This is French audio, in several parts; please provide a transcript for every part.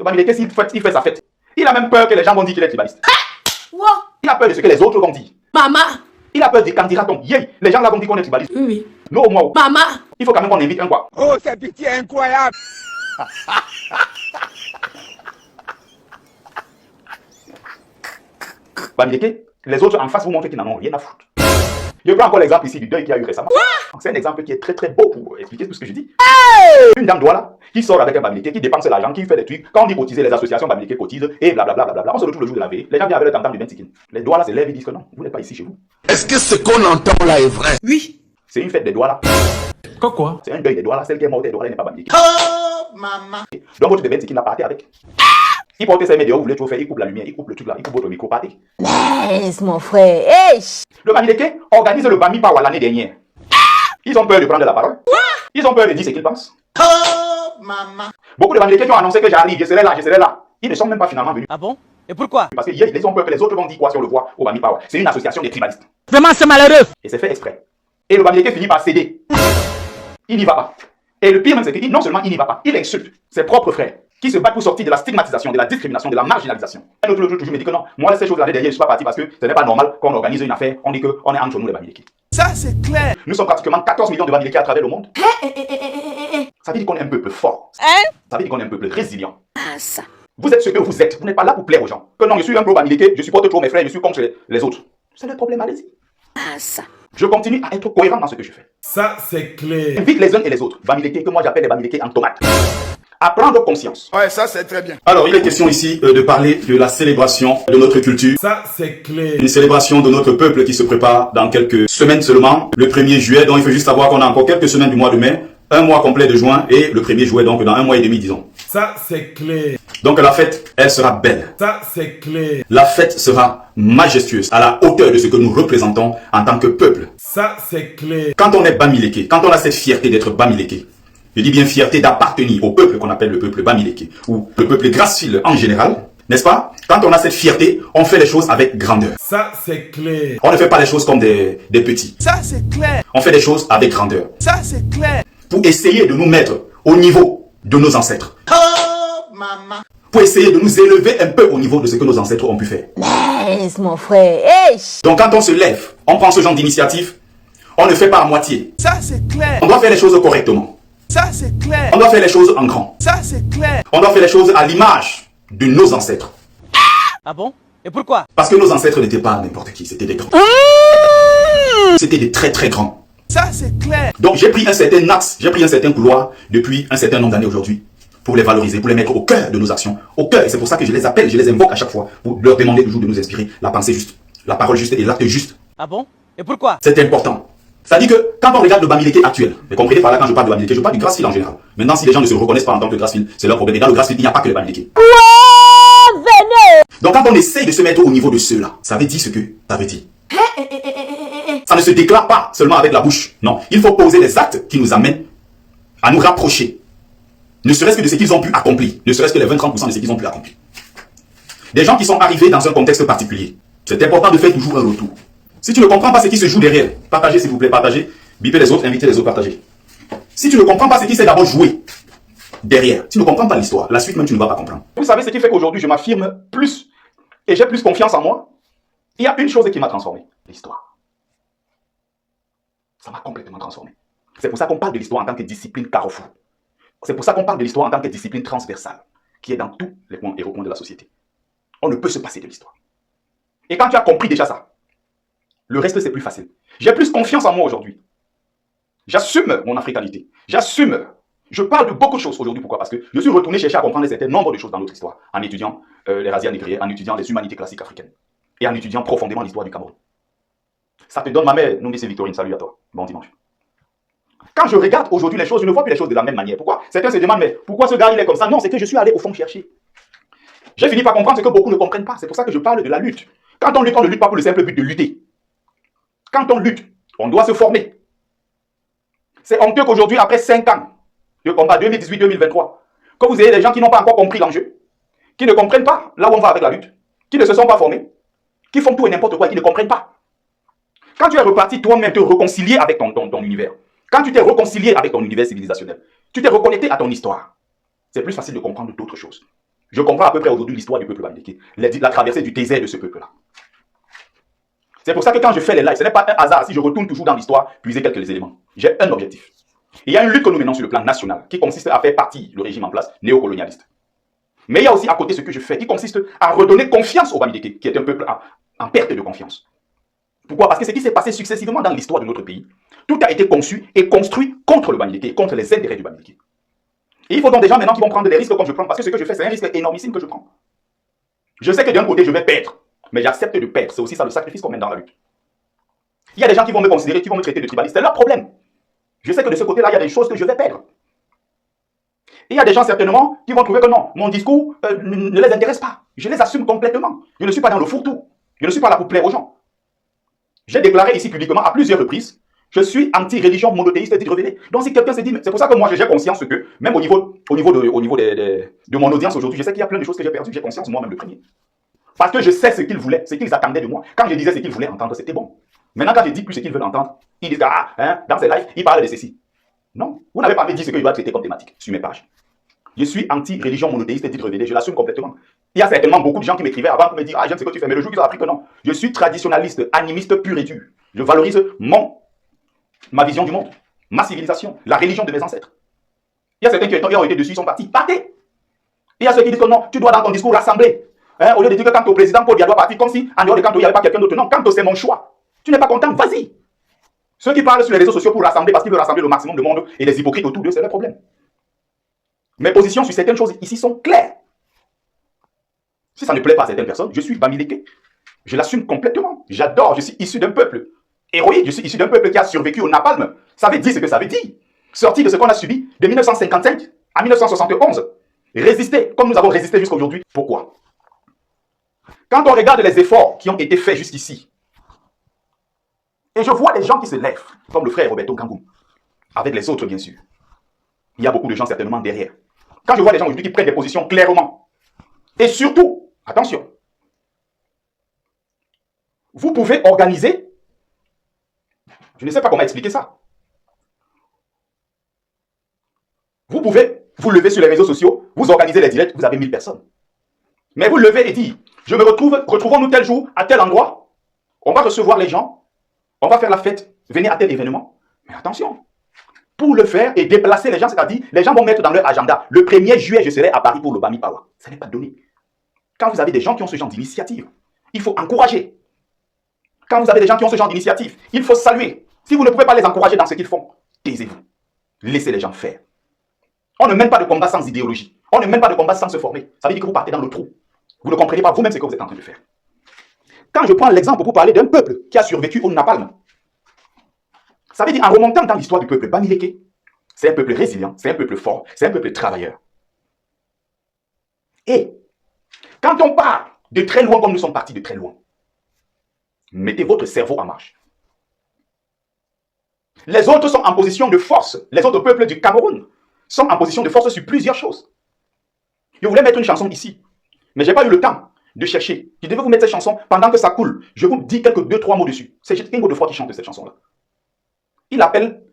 Le Bamileke, il fait sa fête. Il a même peur que les gens vont dire qu'il est tribaliste. Wow. Il a peur de ce que les autres vont dire. Maman. Il a peur de quand dira-t-on. Yeah, les gens là vont dire qu'on est tribaliste. Oui. Non, moi. Maman. Il faut quand même qu'on invite un quoi. Oh, c'est pitié incroyable. Bamileke, les autres en face vous montrent qu'ils n'en ont rien à foutre. Je prends encore l'exemple ici du deuil qu'il y a eu récemment. C'est un exemple qui est très très beau pour expliquer tout ce que je dis. Une dame Douala qui sort avec un Bamileke, qui dépense l'argent, qui fait des trucs. Quand on dit cotiser, les associations Bamileke cotisent et blablabla. On se retrouve le jour de la veille. Les gens viennent avec le tam-tam du 20 secondes. Les Douala se lèvent et disent que non, vous n'êtes pas ici chez vous. Est-ce que ce qu'on entend là est vrai? Oui. C'est une fête des Douala. Quoi? C'est un deuil des Douala. Celle qui est morte des Douala n'est pas Bamileke. Oh, maman. Donc votre de 20 secondes n'a pas avec. Il porte ses médias, vous voulez tout faire, il coupe la lumière, il coupe le truc là, il coupe votre micro, partez. Yes, mon frère. Hey. Le Bamileke organise le Bami Power l'année dernière. Ils ont peur de prendre la parole. Ils ont peur de dire ce qu'ils pensent. Oh, maman. Beaucoup de Bamileke qui ont annoncé que j'arrive, je serai là. Ils ne sont même pas finalement venus. Ah bon? Et pourquoi? Parce qu'ils ont peur que les autres vont dire quoi si on le voit au Bami Power. C'est une association des tribalistes. Vraiment, c'est malheureux. Et c'est fait exprès. Et le Bamileke finit par céder. Il n'y va pas. Et le pire même, c'est que non seulement il n'y va pas, il insulte ses propres frères qui se battent pour sortir de la stigmatisation, de la discrimination, de la marginalisation. Un autre toujours me dit que non, moi ces choses-là derrière, je ne suis pas parti parce que ce n'est pas normal qu'on organise une affaire, on dit qu'on est entre nous les Bamileke. Ça, c'est clair. Nous sommes pratiquement 14 millions de Bamileke à travers le monde. Ça veut dire qu'on est un peuple fort. Ça veut dire qu'on est un peuple résilient. Ah, ça. Vous êtes ce que vous êtes. Vous n'êtes pas là pour plaire aux gens. Que non, je suis un pro Bamileke, je supporte trop mes frères, je suis contre les autres. C'est le problème, allez-y. Ah, ça. Je continue à être cohérent dans ce que je fais. Ça, c'est clair. Invite les uns et les autres. Bamileke, que moi j'appelle les Bamileke en tomate. À prendre conscience. Ouais, ça, c'est très bien. Alors, il est question ici de parler de la célébration de notre culture. Ça, c'est clair. Une célébration de notre peuple qui se prépare dans quelques semaines seulement, le 1er juillet. Donc, il faut juste savoir qu'on a encore quelques semaines du mois de mai, un mois complet de juin et le 1er juillet, donc dans un mois et demi, disons. Ça, c'est clair. Donc, la fête, elle sera belle. Ça, c'est clair. La fête sera majestueuse, à la hauteur de ce que nous représentons en tant que peuple. Ça, c'est clair. Quand on est Bamileke, quand on a cette fierté d'être Bamileke, je dis bien fierté d'appartenir au peuple qu'on appelle le peuple Bamileke, ou le peuple Gracefile en général, n'est-ce pas? Quand on a cette fierté, on fait les choses avec grandeur. Ça, c'est clair. On ne fait pas les choses comme des petits. Ça, c'est clair. On fait les choses avec grandeur. Ça, c'est clair. Pour essayer de nous mettre au niveau de nos ancêtres. Oh, maman. Pour essayer de nous élever un peu au niveau de ce que nos ancêtres ont pu faire. Yes, mon frère. Hey. Donc quand on se lève, on prend ce genre d'initiative, on ne fait pas à moitié. Ça, c'est clair. On doit faire les choses correctement. Ça, c'est clair. On doit faire les choses en grand. Ça, c'est clair. On doit faire les choses à l'image de nos ancêtres. Ah bon? Et pourquoi? Parce que nos ancêtres n'étaient pas n'importe qui, c'était des grands. C'était des très très grands. Ça, c'est clair. Donc j'ai pris un certain axe, j'ai pris un certain couloir depuis un certain nombre d'années aujourd'hui pour les valoriser, pour les mettre au cœur de nos actions. Au cœur, et c'est pour ça que je les appelle, je les invoque à chaque fois pour leur demander toujours de nous inspirer la pensée juste, la parole juste et l'acte juste. Ah bon? Et pourquoi? C'est important. Ça dit que quand on regarde le Bamileke actuel, vous comprenez par là quand je parle de Bamileke, je parle du Gracefile en général. Maintenant, si les gens ne se reconnaissent pas en tant que Gracefile, c'est leur problème. Et dans le Gracefile, il n'y a pas que le Bamileke. Donc quand on essaye de se mettre au niveau de ceux-là, ça veut dire ce que ça veut dire. Ça ne se déclare pas seulement avec la bouche. Non, il faut poser des actes qui nous amènent à nous rapprocher. Ne serait-ce que de ce qu'ils ont pu accomplir. Ne serait-ce que les 20-30% de ce qu'ils ont pu accomplir. Des gens qui sont arrivés dans un contexte particulier. C'est important de faire toujours un retour. Si tu ne comprends pas ce qui se joue derrière, partagez s'il vous plaît, partagez. Bipez les autres, invitez les autres, partagez. Si tu ne comprends pas ce qui s'est d'abord joué derrière, tu ne comprends pas l'histoire, la suite même tu ne vas pas comprendre. Vous savez ce qui fait qu'aujourd'hui je m'affirme plus et j'ai plus confiance en moi? Il y a une chose qui m'a transformé, l'histoire. Ça m'a complètement transformé. C'est pour ça qu'on parle de l'histoire en tant que discipline carrefour. C'est pour ça qu'on parle de l'histoire en tant que discipline transversale, qui est dans tous les coins et recoins de la société. On ne peut se passer de l'histoire. Et quand tu as compris déjà ça, le reste c'est plus facile. J'ai plus confiance en moi aujourd'hui. J'assume mon africanité. J'assume. Je parle de beaucoup de choses aujourd'hui. Pourquoi? Parce que je suis retourné chercher à comprendre un certain nombre de choses dans notre histoire, en étudiant les razzias négriers, en étudiant les humanités classiques africaines, et en étudiant profondément l'histoire du Cameroun. Ça te donne ma mère, nous c'est Victorine, salut à toi. Bon dimanche. Quand je regarde aujourd'hui les choses, je ne vois plus les choses de la même manière. Pourquoi? Certains se demandent, mais pourquoi ce gars il est comme ça? Non, c'est que je suis allé au fond chercher. J'ai fini par comprendre ce que beaucoup ne comprennent pas. C'est pour ça que je parle de la lutte. Quand on lutte, on ne lutte pas pour le simple but de lutter. Quand on lutte, on doit se former. C'est honteux qu'aujourd'hui, après 5 ans de combat 2018-2023, que vous ayez des gens qui n'ont pas encore compris l'enjeu, qui ne comprennent pas là où on va avec la lutte, qui ne se sont pas formés, qui font tout et n'importe quoi, qui ne comprennent pas. Quand tu es reparti toi-même te réconcilier avec ton univers, quand tu t'es réconcilié avec ton univers civilisationnel, tu t'es reconnecté à ton histoire, c'est plus facile de comprendre d'autres choses. Je comprends à peu près aujourd'hui l'histoire du peuple bamileke, la traversée du désert de ce peuple-là. C'est pour ça que quand je fais les lives, ce n'est pas un hasard si je retourne toujours dans l'histoire, puiser quelques éléments. J'ai un objectif. Il y a une lutte que nous menons sur le plan national qui consiste à faire partie le régime en place néocolonialiste. Mais il y a aussi à côté ce que je fais qui consiste à redonner confiance au Bamileke, qui est un peuple en perte de confiance. Pourquoi? Parce que ce qui s'est passé successivement dans l'histoire de notre pays, tout a été conçu et construit contre le Bamileke, contre les intérêts du Bamileke. Et il faut donc des gens maintenant qui vont prendre des risques comme je prends, parce que ce que je fais, c'est un risque énormissime que je prends. Je sais que d'un côté, je vais perdre, mais j'accepte de perdre. C'est aussi ça le sacrifice qu'on mène dans la lutte. Il y a des gens qui vont me considérer, qui vont me traiter de tribaliste. C'est leur problème. Je sais que de ce côté-là, il y a des choses que je vais perdre. Et il y a des gens certainement qui vont trouver que non, mon discours ne les intéresse pas. Je les assume complètement. Je ne suis pas dans le fourre-tout. Je ne suis pas là pour plaire aux gens. J'ai déclaré ici publiquement à plusieurs reprises, je suis anti-religion monothéiste dite révélée. Donc si quelqu'un se dit, c'est pour ça que moi j'ai conscience que, même au niveau de mon audience aujourd'hui, je sais qu'il y a plein de choses que j'ai perdues, j'ai conscience moi-même le premier. Parce que je sais ce qu'ils voulaient, ce qu'ils attendaient de moi. Quand je disais ce qu'ils voulaient entendre, c'était bon. Maintenant, quand je dis plus ce qu'ils veulent entendre, ils disent, dans ces lives, ils parlent de ceci. Non, vous n'avez pas dit ce que je dois traiter comme thématique sur mes pages. Je suis anti-religion monothéiste dite révélée, je l'assume complètement. Il y a certainement beaucoup de gens qui m'écrivaient avant pour me dire, j'aime ce que tu fais, mais le jour qu'ils ont appris que non, je suis traditionnaliste, animiste pur et dur. Je valorise ma vision du monde, ma civilisation, la religion de mes ancêtres. Il y a certains qui ont été dessus, ils sont partis. Partez! Il y a ceux qui disent que non, tu dois dans ton discours rassembler. Au lieu de dire que quand au président Paul Biya doit partir, comme si en dehors de Kanto, il n'y avait pas quelqu'un d'autre. Non, Kanto, c'est mon choix. Tu n'es pas content, vas-y. Ceux qui parlent sur les réseaux sociaux pour rassembler parce qu'ils veulent rassembler le maximum de monde et les hypocrites autour d'eux, c'est leur problème. Mes positions sur certaines choses ici sont claires. Si ça ne plaît pas à certaines personnes, je suis Bamileke. Je l'assume complètement. J'adore, je suis issu d'un peuple héroïque, je suis issu d'un peuple qui a survécu au napalm. Ça veut dire ce que ça veut dire. Sorti de ce qu'on a subi de 1955 à 1971. Résister comme nous avons résisté jusqu'à aujourd'hui. Pourquoi? Quand on regarde les efforts qui ont été faits jusqu'ici, et je vois des gens qui se lèvent, comme le frère Roberto Kangum, avec les autres bien sûr. Il y a beaucoup de gens certainement derrière. Quand je vois des gens aujourd'hui qui prennent des positions clairement, et surtout, attention, vous pouvez organiser, je ne sais pas comment expliquer ça. Vous pouvez vous lever sur les réseaux sociaux, vous organisez les directs, vous avez 1000 personnes. Mais vous levez et dites, retrouvons-nous tel jour, à tel endroit, on va recevoir les gens, on va faire la fête, venez à tel événement. Mais attention, pour le faire et déplacer les gens, c'est-à-dire, les gens vont mettre dans leur agenda, le 1er juillet, je serai à Paris pour le Bami Power. Ça n'est pas donné. Quand vous avez des gens qui ont ce genre d'initiative, il faut encourager. Quand vous avez des gens qui ont ce genre d'initiative, il faut saluer. Si vous ne pouvez pas les encourager dans ce qu'ils font, taisez-vous. Laissez les gens faire. On ne mène pas de combat sans idéologie. On ne mène pas de combat sans se former. Ça veut dire que vous partez dans le trou. Vous ne comprenez pas vous-même ce que vous êtes en train de faire. Quand je prends l'exemple pour parler d'un peuple qui a survécu au napalm, ça veut dire en remontant dans l'histoire du peuple Bamileke, c'est un peuple résilient, c'est un peuple fort, c'est un peuple travailleur. Et quand on part de très loin comme nous sommes partis de très loin, mettez votre cerveau en marche. Les autres sont en position de force. Les autres peuples du Cameroun sont en position de force sur plusieurs choses. Je voulais mettre une chanson ici, mais je n'ai pas eu le temps de chercher. Je devais vous mettre cette chanson pendant que ça coule. Je vous dis quelques 2-3 mots dessus. C'est Kingo de Fort qui chante cette chanson-là. Il appelle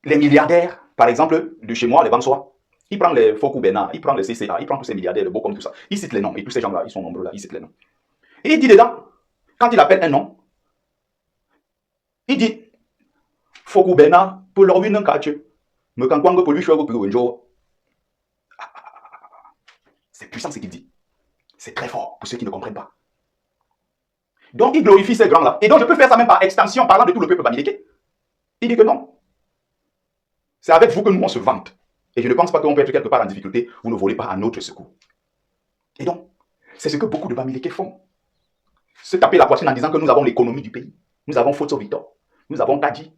les milliardaires, par exemple, de chez moi, les Bansois. Il prend les Fokou Bena, il prend les CCA, il prend tous ces milliardaires, les beaux comme tout ça. Il cite les noms, et tous ces gens-là, ils sont nombreux là, il cite les noms. Et il dit dedans, quand il appelle un nom, il dit Fokou Bena, pour leur win un catch, me kankwang pour lui choisir pour Wenjo. C'est puissant ce qu'il dit. C'est très fort pour ceux qui ne comprennent pas. Donc il glorifie ces grands-là. Et donc je peux faire ça même par extension, parlant de tout le peuple Bamileke. Il dit que non. C'est avec vous que nous on se vante. Et je ne pense pas qu'on peut être quelque part en difficulté, vous ne volez pas à notre secours. Et donc, c'est ce que beaucoup de Bamileke font. Se taper la poitrine en disant que nous avons l'économie du pays. Nous avons Foto Victor. Nous avons Tadji.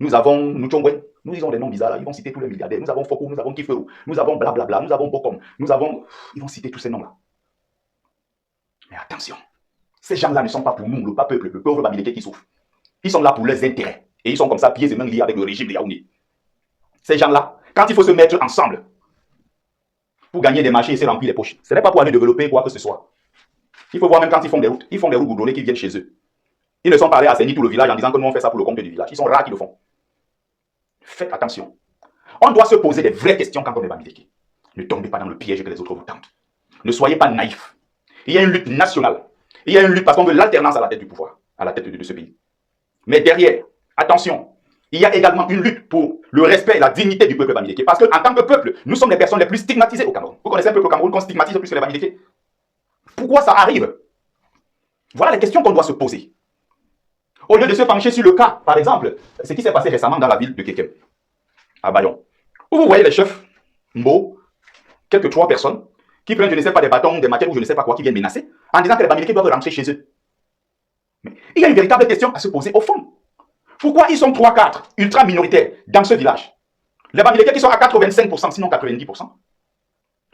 Nous avons Nuchongwen. Nous disons des noms bizarres là. Ils vont citer tous les milliardaires. Nous avons Foko, nous avons Kiferou. Nous avons blablabla. Nous avons Bokom. Nous avons... Ils vont citer tous ces noms là. Mais attention. Ces gens-là ne sont pas pour nous, le peuple, le pauvre Bamileke qui souffre. Ils sont là pour leurs intérêts. Et ils sont comme ça, pieds et mains liés avec le régime de Yaoundé. Ces gens-là, quand il faut se mettre ensemble pour gagner des marchés et se remplir les poches, ce n'est pas pour aller développer quoi que ce soit. Il faut voir même quand ils font des routes. Ils font des routes goudronnées qui viennent chez eux. Ils ne sont pas allés assainir tout le village en disant que nous on fait ça pour le compte du village. Ils sont rares qui le font. Faites attention. On doit se poser des vraies questions quand on est Bamileke. Ne tombez pas dans le piège que les autres vous tentent. Ne soyez pas naïfs. Il y a une lutte nationale. Il y a une lutte parce qu'on veut l'alternance à la tête du pouvoir, à la tête de ce pays. Mais derrière, attention, il y a également une lutte pour le respect et la dignité du peuple bamileke. Parce qu'en tant que peuple, nous sommes les personnes les plus stigmatisées au Cameroun. Vous connaissez un peuple au Cameroun qu'on stigmatise plus que les bamileke? Pourquoi ça arrive? Voilà les questions qu'on doit se poser. Au lieu de se pencher sur le cas, par exemple, ce qui s'est passé récemment dans la ville de Kekem, à Bayon, où vous voyez les chefs, Mbo, quelques 3 personnes, qui prennent, je ne sais pas, des bâtons, des matières ou je ne sais pas quoi, qui viennent menacer, en disant que les bamileke doivent rentrer chez eux. Mais il y a une véritable question à se poser au fond. Pourquoi ils sont 3-4 ultra minoritaires dans ce village? Les bamileke qui sont à 85%, sinon 90%.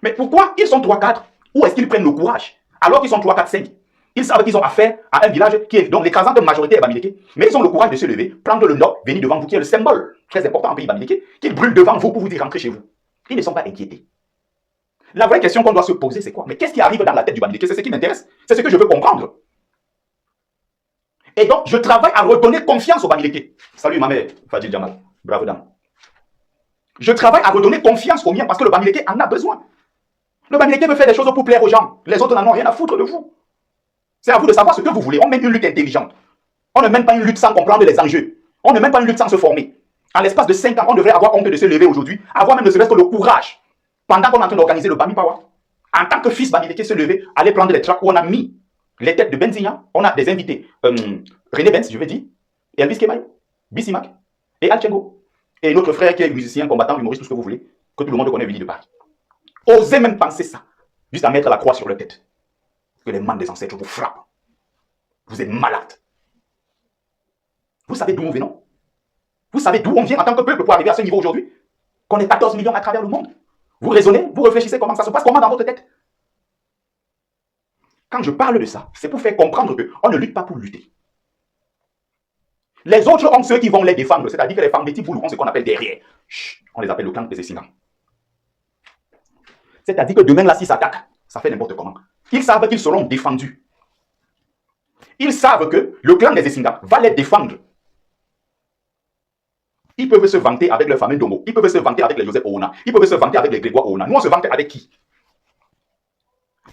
Mais pourquoi ils sont 3-4? Où est-ce qu'ils prennent le courage? Alors qu'ils sont 3-4-5. Ils savent qu'ils ont affaire à un village qui est donc l'écrasante majorité est bamileke. Mais ils ont le courage de se lever, prendre le nord, venir devant vous, qui est le symbole très important en pays bamileke, qu'ils brûlent devant vous pour vous dire rentrer chez vous. Ils ne sont pas inquiétés. La vraie question qu'on doit se poser, c'est quoi? Mais qu'est-ce qui arrive dans la tête du bamileke? C'est ce qui m'intéresse. C'est ce que je veux comprendre. Et donc, je travaille à redonner confiance au bamileke. Salut ma mère, Fadil Jamal. Bravo dame. Je travaille à redonner confiance aux miens parce que le bamileke en a besoin. Le bamileke veut faire des choses pour plaire aux gens. Les autres n'en ont rien à foutre de vous. C'est à vous de savoir ce que vous voulez. On mène une lutte intelligente. On ne mène pas une lutte sans comprendre les enjeux. On ne mène pas une lutte sans se former. En l'espace de 5 ans, on devrait avoir honte de se lever aujourd'hui, avoir même ne serait-ce que le courage, pendant qu'on est en train d'organiser le Bami Power, en tant que fils bamileke, se lever, aller prendre les tracts où on a mis les têtes de Benzigna. On a des invités. René Benz, je veux dire, Elvis Kemayo, Bissimack et Alchengo. Et notre frère qui est musicien, combattant, humoriste, tout ce que vous voulez, que tout le monde connaît, venu de Paris. Osez même penser ça, juste à mettre la croix sur leur tête. Que les mains des ancêtres vous frappent. Vous êtes malade. Vous savez d'où nous venons? Vous savez d'où on vient en tant que peuple pour arriver à ce niveau aujourd'hui? Qu'on est 14 millions à travers le monde. Vous raisonnez, vous réfléchissez comment ça se passe, comment dans votre tête? Quand je parle de ça, c'est pour faire comprendre qu'on ne lutte pas pour lutter. Les autres ont ceux qui vont les défendre, c'est-à-dire que les femmes des petits boulots ont ce qu'on appelle derrière. Chut, on les appelle le clan des Essingans. C'est-à-dire que demain, là, s'ils s'attaquent, ça fait n'importe comment. Ils savent qu'ils seront défendus. Ils savent que le clan des Essingans va les défendre. Ils peuvent se vanter avec le fameux Domo. Ils peuvent se vanter avec les Joseph Oona. Ils peuvent se vanter avec les Grégoire Oona. Nous, on se vante avec qui?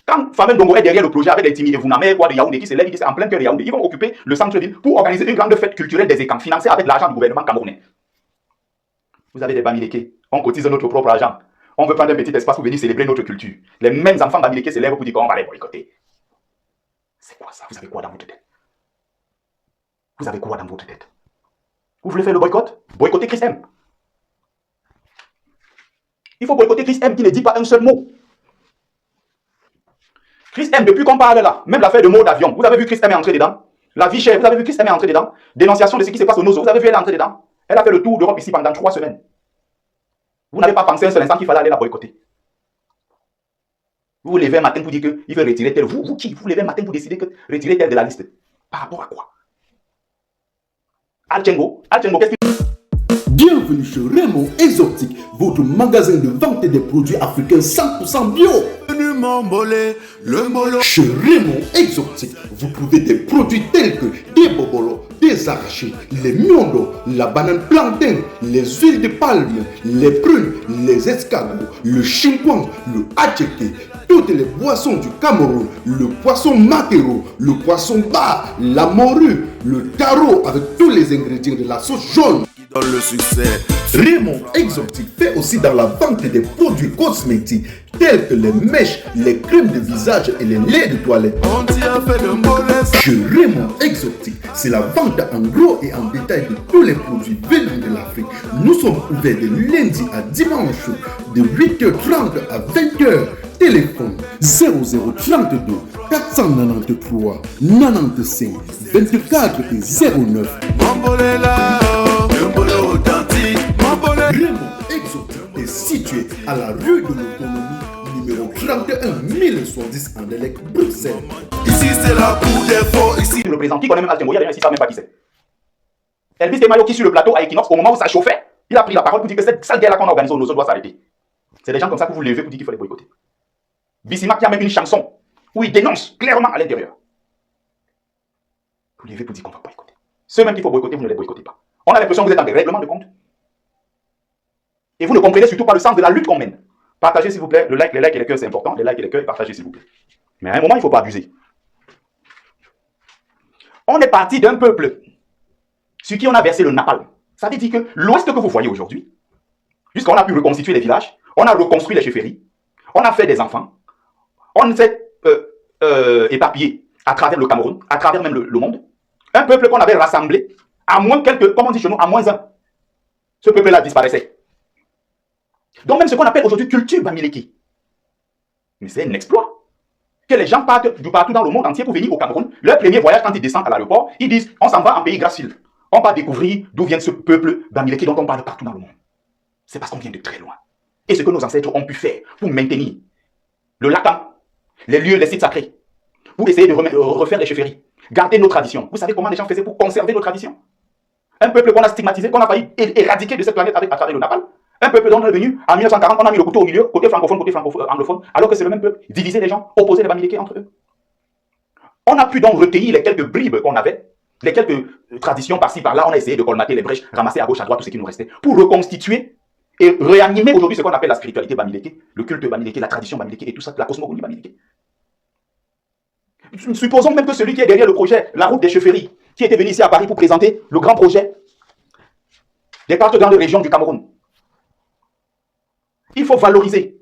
Quand Fameux Dongo est derrière le projet avec les Timi et Vuname, quoi, de Yaoundé qui s'élèvent, c'est en plein cœur de Yaoundé, ils vont occuper le centre-ville pour organiser une grande fête culturelle des écans, financée avec l'argent du gouvernement camerounais. Vous avez des bamileke, on cotise notre propre argent. On veut prendre un petit espace pour venir célébrer notre culture. Les mêmes enfants bamileke s'élèvent pour dire qu'on va les boycotter. C'est quoi ça? Vous avez quoi dans votre tête? Vous avez quoi dans votre tête? Vous voulez faire le boycott? Boycotter Chris M. Il faut boycotter Chris M qui ne dit pas un seul mot. Chris M, depuis qu'on parle là, même l'affaire de mot d'avion, vous avez vu Chris M est entré dedans? La vie chère, vous avez vu Chris M est entré dedans? Dénonciation de ce qui se passe au Nozo, vous avez vu elle est entrée dedans? Elle a fait le tour d'Europe ici pendant 3 semaines. Vous n'avez pas pensé un seul instant qu'il fallait aller la boycotter. Vous vous levez un matin pour dire qu'il veut retirer tel. Vous qui? Vous vous levez un matin pour décider que retirer tel de la liste. Par rapport à quoi? Alchengo, qu'est-ce qu'il... Bienvenue chez Raymond Exotique, votre magasin de vente des produits africains 100% bio. Chez Raymond Exotique, vous trouvez des produits tels que des bobolos, des arachides, les miondo, la banane plantain, les huiles de palme, les prunes, les escargots, le chimpouan, le attiéké, toutes les boissons du Cameroun, le poisson maquereau, le poisson bar, la morue, le taro avec tous les ingrédients de la sauce jaune. Dans le succès. Raymond Exotique fait aussi dans la vente des produits cosmétiques tels que les mèches, les crèmes de visage et les laits de toilette. On t'y a fait de mauvais. Chez Raymond Exotique, c'est la vente en gros et en détail de tous les produits venus de l'Afrique. Nous sommes ouverts de lundi à dimanche de 8h30 à 20h. Téléphone 0032 493 95 24 et 09. Mambolela, Mambolela authentique. Mambolela. Raymond Exotique est situé à la rue de l'Autonomie, numéro 31 1110 Anderlecht, Bruxelles. Ici c'est la cour des forts. Ici. Le président qui connaît même Alchengo, il y a des gens ici qui ne savent même pas qui c'est. Elvis Kemayo qui sur le plateau à Equinox, au moment où ça chauffait, il a pris la parole pour dire que cette sale guerre-là qu'on a organisée au Nozo doit s'arrêter. C'est des gens comme ça que vous levez pour dire qu'il faut les boycotter. Bissimack qui a même une chanson où il dénonce clairement à l'intérieur. Vous levez pour dire qu'on va boycotter. Ceux même qu'il faut boycotter, vous ne les boycottez pas. On a l'impression que vous êtes dans des règlements de compte. Et vous ne comprenez surtout pas le sens de la lutte qu'on mène. Partagez s'il vous plaît. Les likes et les cœurs, c'est important. Les likes et les cœurs, partagez s'il vous plaît. Mais à un moment, il ne faut pas abuser. On est parti d'un peuple sur qui on a versé le napalm. Ça veut dire que l'Ouest que vous voyez aujourd'hui, jusqu'on a pu reconstituer les villages, on a reconstruit les chefferies, on a fait des enfants, on s'est éparpillé à travers le Cameroun, à travers même le monde. Un peuple qu'on avait rassemblé à moins quelques, comme on dit chez nous, à moins un. Ce peuple-là disparaissait. Donc même ce qu'on appelle aujourd'hui culture bamileke. Mais c'est un exploit. Que les gens partent du partout dans le monde entier pour venir au Cameroun. Leur premier voyage, quand ils descendent à l'aéroport, ils disent, on s'en va en pays gracile. On va découvrir d'où vient ce peuple bamileke dont on parle partout dans le monde. C'est parce qu'on vient de très loin. Et ce que nos ancêtres ont pu faire pour maintenir le Lakam, les lieux, les sites sacrés, pour essayer de refaire les chefferies, garder nos traditions. Vous savez comment les gens faisaient pour conserver nos traditions? Un peuple qu'on a stigmatisé, qu'on a failli éradiquer de cette planète à travers le napalm. Un peuple dont on est venu en 1940, on a mis le couteau au milieu, côté francophone, côté anglophone, alors que c'est le même peuple, diviser les gens, opposer les bamileke entre eux. On a pu donc recueillir les quelques bribes qu'on avait, les quelques traditions par-ci par-là, on a essayé de colmater les brèches, ramasser à gauche, à droite tout ce qui nous restait, pour reconstituer et réanimer aujourd'hui ce qu'on appelle la spiritualité bamileke, le culte bamileke, la tradition bamileke et tout ça, la cosmogonie bamileke. Supposons même que celui qui est derrière le projet, la route des chefferies, qui était venu ici à Paris pour présenter le grand projet des 4 grandes régions du Cameroun. Il faut valoriser.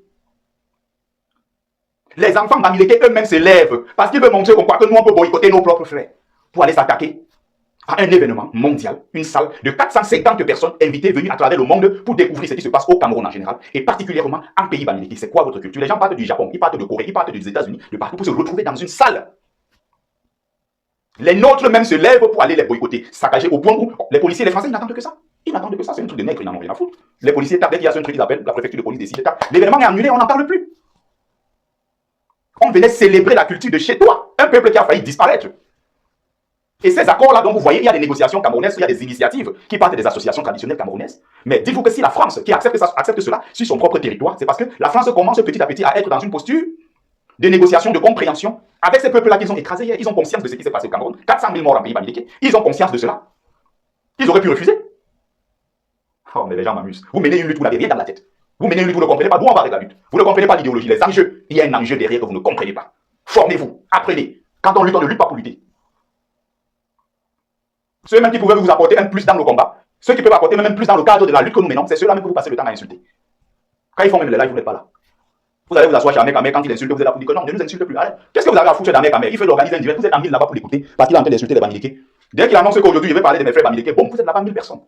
Les enfants bamileke eux-mêmes se lèvent parce qu'ils veulent montrer que nous on peut boycotter nos propres frères pour aller s'attaquer à un événement mondial, une salle de 450 personnes invitées venues à travers le monde pour découvrir ce qui se passe au Cameroun en général et particulièrement en pays bamileke. C'est quoi votre culture? Les gens partent du Japon, ils partent de Corée, ils partent des États-Unis, de partout pour se retrouver dans une salle. Les nôtres même se lèvent pour aller les boycotter, saccager au point où les policiers, les Français, ils n'attendent que ça. Ils n'attendent que ça, c'est un truc de nègre, ils n'en ont rien à foutre. Les policiers tapent, dès qu'il y a un truc qu'ils appellent, la préfecture de police décide, l'événement est annulé, on n'en parle plus. On venait célébrer la culture de chez toi, un peuple qui a failli disparaître. Et ces accords-là dont vous voyez, il y a des négociations camerounaises, il y a des initiatives qui partent des associations traditionnelles camerounaises. Mais dites-vous que si la France, qui accepte cela sur son propre territoire, c'est parce que la France commence petit à petit à être dans une posture de négociation, de compréhension avec ces peuples-là qu'ils ont écrasés hier. Ils ont conscience de ce qui s'est passé au Cameroun. 400 000 morts en pays bamileke. Ils ont conscience de cela. Ils auraient pu refuser. Oh, mais les gens m'amusent. Vous menez une lutte, vous n'avez rien dans la tête. Vous menez une lutte, vous ne comprenez pas d'où on va avec la lutte. Vous ne comprenez pas l'idéologie, les enjeux. Il y a un enjeu derrière que vous ne comprenez pas. Formez-vous, apprenez. Quand on ne lutte pas pour lutter. Ceux même qui pouvaient vous apporter un plus dans le combat, ceux qui peuvent apporter même plus dans le cadre de la lutte que nous menons, c'est ceux-là même que vous passez le temps à insulter. Quand ils font même les lives, vous n'êtes pas là. Vous allez vous asseoir chez Ahmed Kamer, quand il insulte, vous êtes là pour dire que non, ne nous insulte plus. Qu'est-ce que vous avez à foutre chez Ahmed Kamer? Il fait organiser un direct, vous êtes en 1000 là-bas pour l'écouter, parce qu'il est en train d'insulter les bamileke. Dès qu'il annonce qu'aujourd'hui je vais parler de mes frères bamileke, bon, vous êtes là-bas 1000 personnes.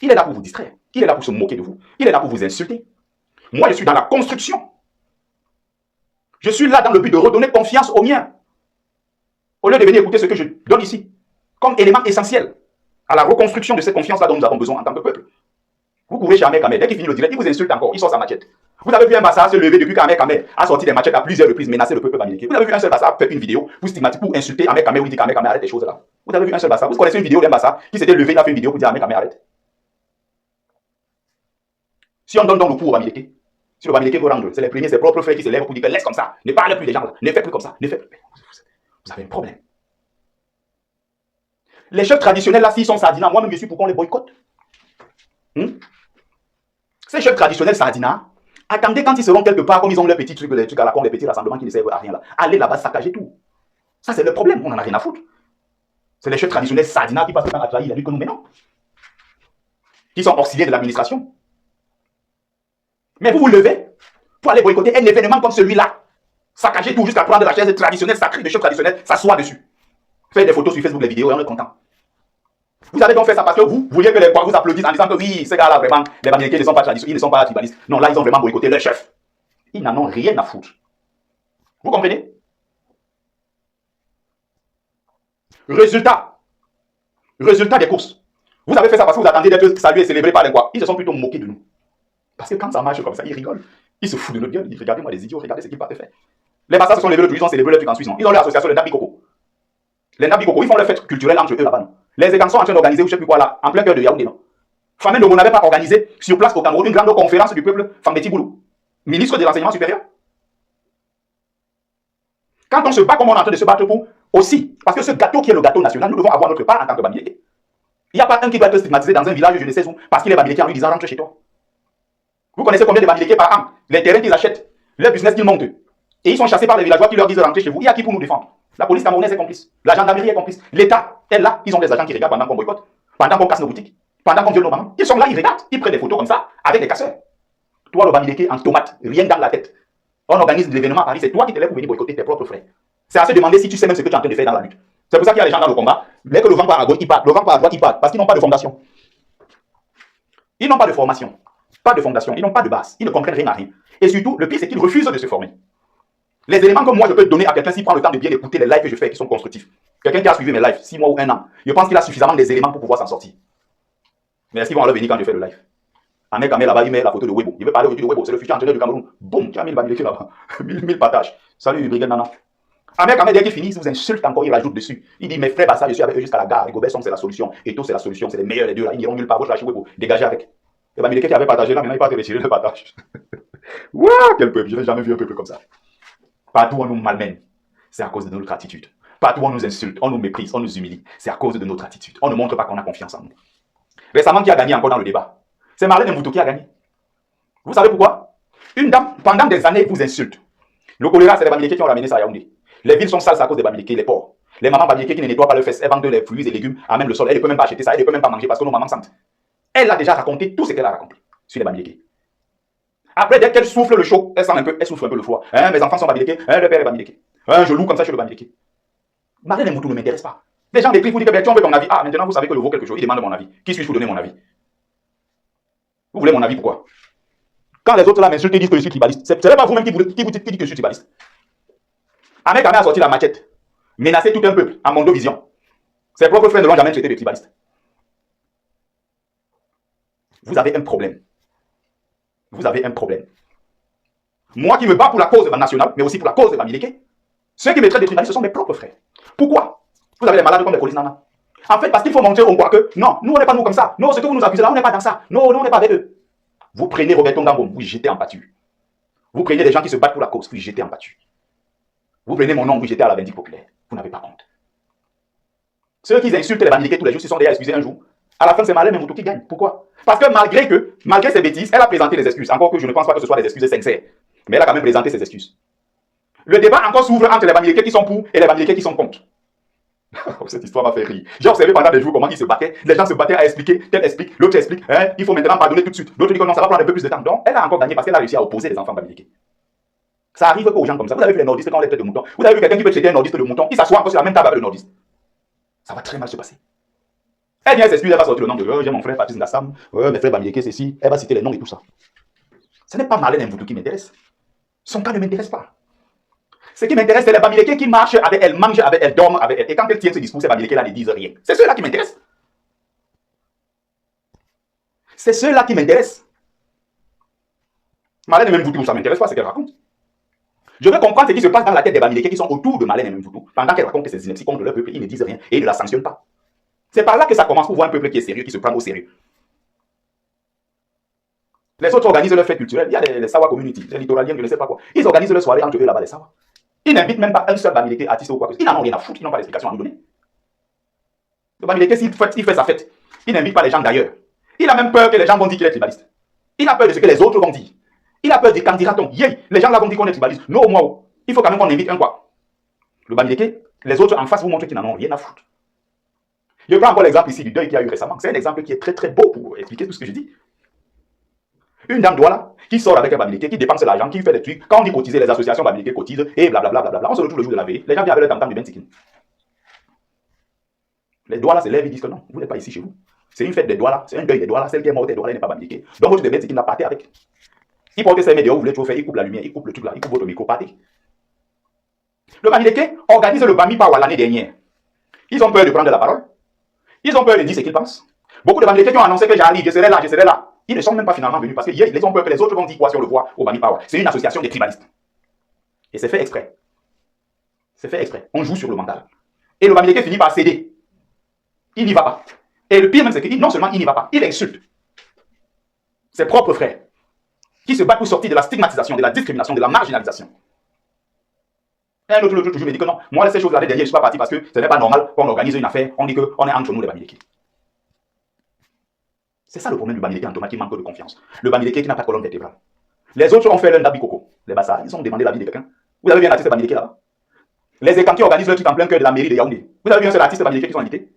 Il est là pour vous distraire, il est là pour se moquer de vous, il est là pour vous insulter. Moi, je suis dans la construction. Je suis là dans le but de redonner confiance aux miens. Au lieu de venir écouter ce que je donne ici, comme élément essentiel à la reconstruction de cette confiance-là dont nous avons besoin en tant que peuple. Vous courez chez Ahmed Kamer, dès qu'il finit le direct, il vous insulte encore, il sort sa machette. Vous avez vu un Bassa se lever depuis qu'Ahmed Kamer a sorti des machettes à plusieurs reprises, menacer le peuple bamileke. Vous avez vu un seul Bassa faire une vidéo pour stigmatiser, pour insulter Ahmed Kamer ou dire qu'Ahmed Kamer arrête des choses là. Vous avez vu un seul Bassa? Vous connaissez une vidéo d'un Bassa qui s'était levé, il a fait une vidéo pour dire Ahmed Kamer arrête. Si on donne donc le coup au bamileke, si le bamileke veut rendre, c'est les premiers, ses propres frères qui se lèvent pour dire que laisse comme ça, ne parle plus des gens là, ne fais plus comme ça, ne fais plus. Vous avez un problème. Les chefs traditionnels là, s'ils sont sardinats, moi-même je suis pour qu'on les boycotte. Ces chefs traditionnels sardinats, attendez quand ils seront quelque part, comme ils ont leurs petits trucs, les trucs à la con, les petits rassemblements qui ne servent à rien là. Allez là-bas saccager tout. Ça c'est le problème, on n'en a rien à foutre. C'est les chefs traditionnels sardinats qui passent le temps à trahir la lutte que nous menons. Qui sont auxiliaires de l'administration. Mais vous vous levez pour aller boycotter un événement comme celui-là. Saccager tout jusqu'à prendre la chaise traditionnelle sacrée de chefs traditionnels, s'asseoir dessus. Faire des photos sur Facebook, les vidéos et on est content. Vous avez donc fait ça parce que vous vouliez que les Noirs vous applaudissent en disant que oui, ces gars-là, vraiment, les bamileke ne sont pas traditionnels, ils ne sont pas tribalistes. Non, là, ils ont vraiment boycotté leur chef. Ils n'en ont rien à foutre. Vous comprenez? Résultat des courses. Vous avez fait ça parce que vous attendiez d'être salués et célébrés par les quoi. Ils se sont plutôt moqués de nous. Parce que quand ça marche comme ça, ils rigolent. Ils se foutent de notre gueule. Ils disent, regardez-moi les idiots, regardez ce qu'ils partent faire. Les Bassas se sont levés le jour, ils ont célébré leur truc en Suisse. Ils ont leur association, les Nabi Coco. Les Nabi Coco, ils font leur fête culturelle entre eux là-bas. Non. Les Égans sont en train d'organiser, ou je ne sais plus quoi là, en plein cœur de Yaoundé. Non. Famenne Nogo n'avait pas organisé sur place au Cameroun une grande conférence du peuple Fambeti Boulou, ministre de l'enseignement supérieur. Quand on se bat comme on est en train de se battre pour aussi, parce que ce gâteau qui est le gâteau national, nous devons avoir notre part en tant que bamileke. Il n'y a pas un qui doit être stigmatisé dans un village, je ne sais où, parce qu'il est bamileke en lui disant rentre chez toi. Vous connaissez combien de Bamileke par an? Les terrains qu'ils achètent, le business qu'ils montent. Et ils sont chassés par les villageois qui leur disent de rentrer chez vous. Il y a qui pour nous défendre? La police camerounaise est complice. La gendarmerie est complice. L'État est là. Ils ont des agents qui regardent pendant qu'on boycotte, pendant qu'on casse nos boutiques, pendant qu'on viole nos mamans. Ils sont là, ils regardent. Ils prennent des photos comme ça avec des casseurs. Toi, le Bamileke en tomate, rien dans la tête. On organise des événements à Paris. C'est toi qui te lèves pour venir boycotter tes propres frères. C'est à se demander si tu sais même ce que tu es en train de faire dans la lutte. C'est pour ça qu'il y a les gens dans le combat. Dès que le vent part à gauche, ils partent. Le vent part à droite, ils partent. Parce qu'ils n'ont pas de fondation. Ils n'ont pas de formation. Pas de fondation. Ils n'ont pas de base. Ils ne comprennent rien à rien. Et surtout, le pire, c'est qu'ils refusent de se former. Les éléments que moi je peux donner à quelqu'un s'il prend le temps de bien écouter les lives que je fais qui sont constructifs. Quelqu'un qui a suivi mes lives 6 mois ou 1 an, je pense qu'il a suffisamment des éléments pour pouvoir s'en sortir. Mais est-ce qu'ils vont leur venir quand je fais le live? Ahmed Kamel là-bas, il met la photo de Webo. Il veut parler aujourd'hui de Webo, c'est le futur entraîneur du Cameroun. Boum, tu as mis le Bamileke là-bas. 1000 partages. Salut, Brigade Nana. Ahmed Kamel, dès qu'il finit, il vous insulte encore, il rajoute dessus. Il dit, mes frères Bassa, je suis avec eux jusqu'à la gare. Gobert c'est la solution. Eto, c'est la solution. C'est les meilleurs, les deux là. Ils n'iront nulle part. Vous lâchez Webo. Dégagez avec. Le Bamileke qui avait partagé là, maintenant il part te retirer le partage. Waouh, quel peuple. Je n'ai jamais vu un peuple comme ça. Partout où on nous malmène, c'est à cause de notre attitude. Partout où on nous insulte, on nous méprise, on nous humilie, c'est à cause de notre attitude. On ne montre pas qu'on a confiance en nous. Récemment, qui a gagné encore dans le débat? C'est Marlène Mvouto qui a gagné. Vous savez pourquoi? Une dame, pendant des années, vous insulte. Le choléra, c'est les Bamileke qui ont ramené ça à Yaoundé. Les villes sont sales à cause des Bamileke, les porcs. Les mamans Bamileke qui ne nettoient pas leurs fesses, elles vendent les fruits et légumes à même le sol. Elle ne peut même pas acheter ça, elle ne peut même pas manger parce que nos mamans sentent. Elle a déjà raconté tout ce qu'elle a raconté sur les Bamileke. Après, dès qu'elle souffle le chaud, elle sent un peu, elle souffle un peu le froid. Hein, mes enfants sont Bamileke, hein, le père est Bamileke. Hein, je loue comme ça chez le Bamileke. Marlène Mvouto ne m'intéresse pas. Les gens m'écrivent, vous dites que tu veux ton avis. Ah, maintenant vous savez que je vaux quelque chose. Ils demandent mon avis. Qui suis-je pour donner mon avis? Vous voulez mon avis pourquoi? Quand les autres là m'insultent et disent que je suis tribaliste, ce n'est pas vous-même qui dites que je suis tribaliste. Ahmed Kamel a sorti la machette, menacé tout un peuple en Mondovision. Ses propres frères ne l'ont jamais traité de tribaliste. Vous avez un problème. Vous avez un problème. Moi qui me bats pour la cause nationale, mais aussi pour la cause de Bamileke, ceux qui me traitent de tribalistes, ce sont mes propres frères. Pourquoi? Vous avez les malades comme les polices nana. En fait, parce qu'il faut montrer au que non, nous on n'est pas nous comme ça. Non, ce que vous nous accusez là, on n'est pas dans ça. Non, nous on n'est pas avec eux. Vous prenez Roberto Ngambom, vous jetez en pâture. Vous prenez des gens qui se battent pour la cause, vous jetez en pâture. Vous prenez mon nom, vous jetez à la vindicte populaire. Vous n'avez pas honte. Ceux qui insultent les Bamileke tous les jours, s'ils sont déjà excusés un jour, à la fin c'est Marlène Mvouto qui gagne. Pourquoi? Parce que malgré ses bêtises, elle a présenté les excuses. Encore que je ne pense pas que ce soit des excuses sincères. Mais elle a quand même présenté ses excuses. Le débat encore s'ouvre entre les Bamileke qui sont pour et les Bamileke qui sont contre. Cette histoire m'a fait rire. J'ai observé pendant des jours comment ils se battaient. Les gens se battaient à expliquer, tel explique, l'autre explique. Hein, il faut maintenant pardonner tout de suite. L'autre dit que non, ça va prendre un peu plus de temps. Donc, elle a encore gagné parce qu'elle a réussi à opposer les enfants Bamileke. Ça arrive qu'aux gens comme ça. Vous avez vu les nordistes quand on les traite de moutons. Vous avez vu quelqu'un qui peut traiter un nordiste de mouton. Il s'assoit encore sur la même table avec le nordiste. Ça va très mal se passer. Elle vient s'excuser, elle va sortir le nom de j'ai mon frère Patrice Ngassam, mes frères Bamileke, c'est ci. Elle va citer les noms et tout ça. Ce n'est pas Marlène Mvouto qui m'intéresse. Son cas ne m'intéresse pas. Ce qui m'intéresse, c'est les Bamileke qui marchent avec elle, mangent avec elle, dorment avec elle. Et quand elle tient ce discours, ces Bamileke-là ne disent rien. C'est ceux-là qui m'intéressent. C'est ceux-là qui m'intéressent. Marlène Mvouto, ça ne m'intéresse pas ce qu'elle raconte. Je veux comprendre ce qui se passe dans la tête des Bamileke qui sont autour de Marlène Mvouto. Pendant qu'elle raconte ces inepties contre leur peuple, ils ne disent rien et ils ne la sanctionnent pas. C'est par là que ça commence pour voir un peuple qui est sérieux, qui se prend au sérieux. Les autres organisent leurs fêtes culturelles. Il y a les Sawa Community, les littoraliens, je ne sais pas quoi. Ils organisent leurs soirées entre eux là-bas, les Sawa. Ils n'invitent même pas un seul Bamileke artiste ou quoi que ce soit. Ils n'en ont rien à foutre, ils n'ont pas d'explication à nous donner. Le Bamileke, s'il fait sa fête, il n'invite pas les gens d'ailleurs. Il a même peur que les gens vont dire qu'il est tribaliste. Il a peur de ce que les autres vont dire. Il a peur de quand dira-t-on, les gens là vont dire qu'on est tribaliste. Non, moi, il faut quand même qu'on invite un quoi. Le Bamileke, les autres en face vous montrent qu'ils n'en ont rien à foutre. Je prends encore l'exemple ici du deuil qu'il y a eu récemment. C'est un exemple qui est très très beau pour expliquer tout ce que je dis. Une dame Douala qui sort avec un Bamileke, qui dépense l'argent, qui fait des trucs. Quand on dit cotiser, les associations Bamileke cotisent et blablabla. On se retrouve le jour de la veille. Les gens viennent avec leur tam-tam du Benzikin. Les Douala se lèvent et disent que non, vous n'êtes pas ici chez vous. C'est une fête des Douala, c'est un deuil des Douala. Celle qui est morte des Douala n'est pas Bamileke. Donc votre de Benzikin n'a pas parté avec. Il porte ses médias, vous voulez tout faire, il coupe la lumière, il coupe le truc là, il coupe votre micro, partez. Le Bamileke organise le Bami Power l'année dernière. Ils ont peur de prendre la parole. Ils ont peur de dire ce qu'ils pensent. Beaucoup de Bamileke qui ont annoncé que j'arrive, je serai là. Ils ne sont même pas finalement venus parce qu'ils ont peur que les autres vont dire quoi si on le voit au Bami Power. C'est une association des tribalistes. Et c'est fait exprès. C'est fait exprès. On joue sur le mental. Et le Bamileke finit par céder. Il n'y va pas. Et le pire même, c'est que non seulement il n'y va pas, il insulte ses propres frères qui se battent pour sortir de la stigmatisation, de la discrimination, de la marginalisation. Et un autre toujours me dit que non, moi ces choses-là, derrière, je ne suis pas parti parce que ce n'est pas normal qu'on organise une affaire, on dit qu'on est entre nous les Bamileke. C'est ça le problème du Bamileke en Thomas qui manque de confiance. Le Bamileke qui n'a pas de colonne vertébrale. Les autres ont fait l'un d'Abikoko. Les Bassa, ils ont demandé l'avis de quelqu'un. Vous avez vu un artiste Bamileke là-bas? Les Ekam qui organisent le truc en plein cœur de la mairie de Yaoundé. Vous avez vu un seul artiste Bamileke qui sont invités?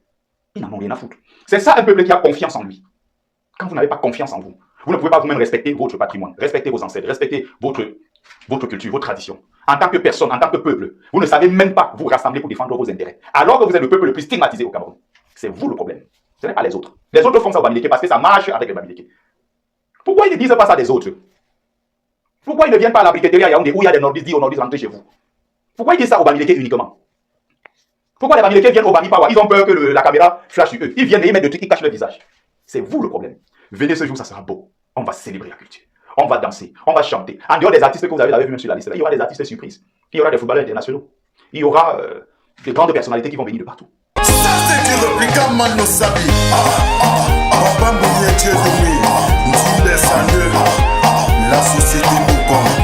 Ils n'en ont rien à foutre. C'est ça un peuple qui a confiance en lui. Quand vous n'avez pas confiance en vous, vous ne pouvez pas vous-même respecter votre patrimoine, respecter vos ancêtres, respecter votre culture, votre tradition. En tant que personne, en tant que peuple, vous ne savez même pas vous rassembler pour défendre vos intérêts. Alors que vous êtes le peuple le plus stigmatisé au Cameroun. C'est vous le problème. Ce n'est pas les autres. Les autres font ça au Bamileke parce que ça marche avec le Bamileke. Pourquoi ils ne disent pas ça des autres? Pourquoi ils ne viennent pas à la briqueterie à Yaoundé où il y a des nordistes, disent aux nordistes rentrez chez vous? Pourquoi ils disent ça au Bamileke uniquement? Pourquoi les Bamileke viennent au Bami Pawa? Ils ont peur que la caméra flash sur eux. Ils viennent et ils mettent des trucs qui cachent leur visage. C'est vous le problème. Venez ce jour, ça sera beau. On va célébrer la culture. On va danser, on va chanter. En dehors des artistes que vous avez vu même sur la liste, il y aura des artistes surprises. Il y aura des footballeurs internationaux. Il y aura des grandes personnalités qui vont venir de partout. Ça c'est du répliquant Mano Sabi. Papa Mouye Tchédoumi. Nous laisse à deux. La société nous compte.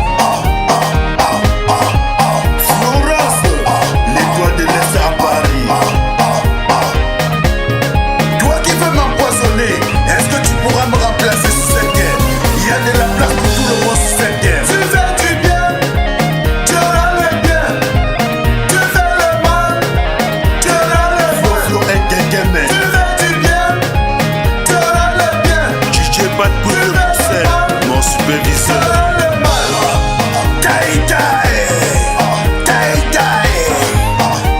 Florence, l'étoile de l'Est à Paris. Toi qui veux m'empoisonner, est-ce que tu pourras me remplacer sur cette guerre? Il y a de la place pour tout le monde sur cette guerre. Tu fais du bien, tu auras le bien. Tu fais le mal, tu auras le mal. Flo est quelqu'un, mais tu fais du bien, tu auras le bien. DJ Bad Boy de Bruxelles, mon superviseur. Tu auras le mal. Taï taï, taï taï,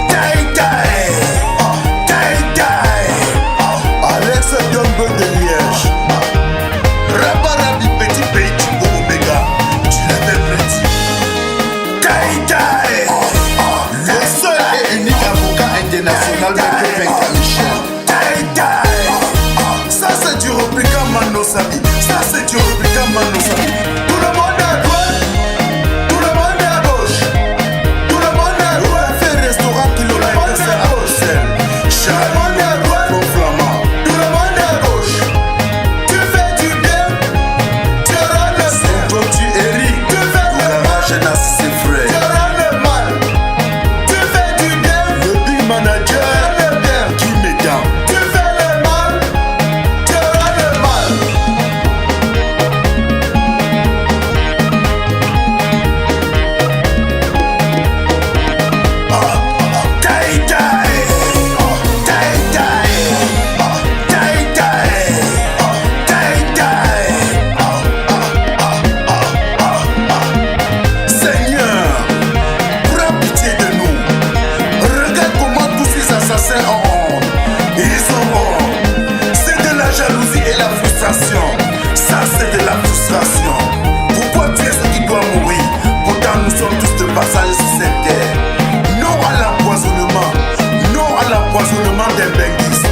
taï taï, taï taï. Alex Diombo de Liège. Rabarabi petit pays du Omega. Tu l'avais prédit. Taï taï. Le seul et unique avocat international de Québec à Michel. Taï taï. Ça c'est du répliquant Mano Sabi. Ça c'est du répliquant Mano Sabi. Tout le monde est à droite. Tout le monde est à gauche. Tout le monde est à droite. Fait restaurant qui l'ont laissé à Bruxelles. Tout le monde est à droite. Bon flamand. Tout le monde est à gauche. Tu fais du bien. Tu auras le bien. Toi tu Eric. Tu fais le mal. Jeunesse c'est vrai. Tu auras le mal. Tu fais du bien. Le big manager. Tu auras le bien. Qui m'éteint. Tu fais le mal. Tu auras le mal. Taï taï. Taï taï. Taï taï. Taï taï. Seigneur, prends pitié de nous. Regarde comment tous ces assassins ont honte. Ils ont honte. C'est de la jalousie et la frustration. Ça, c'est de la frustration. Pourquoi tu es ce qui doit mourir? Pourtant, nous sommes tous de passage sur cette terre. Non à l'empoisonnement. Non à l'empoisonnement des benguistes.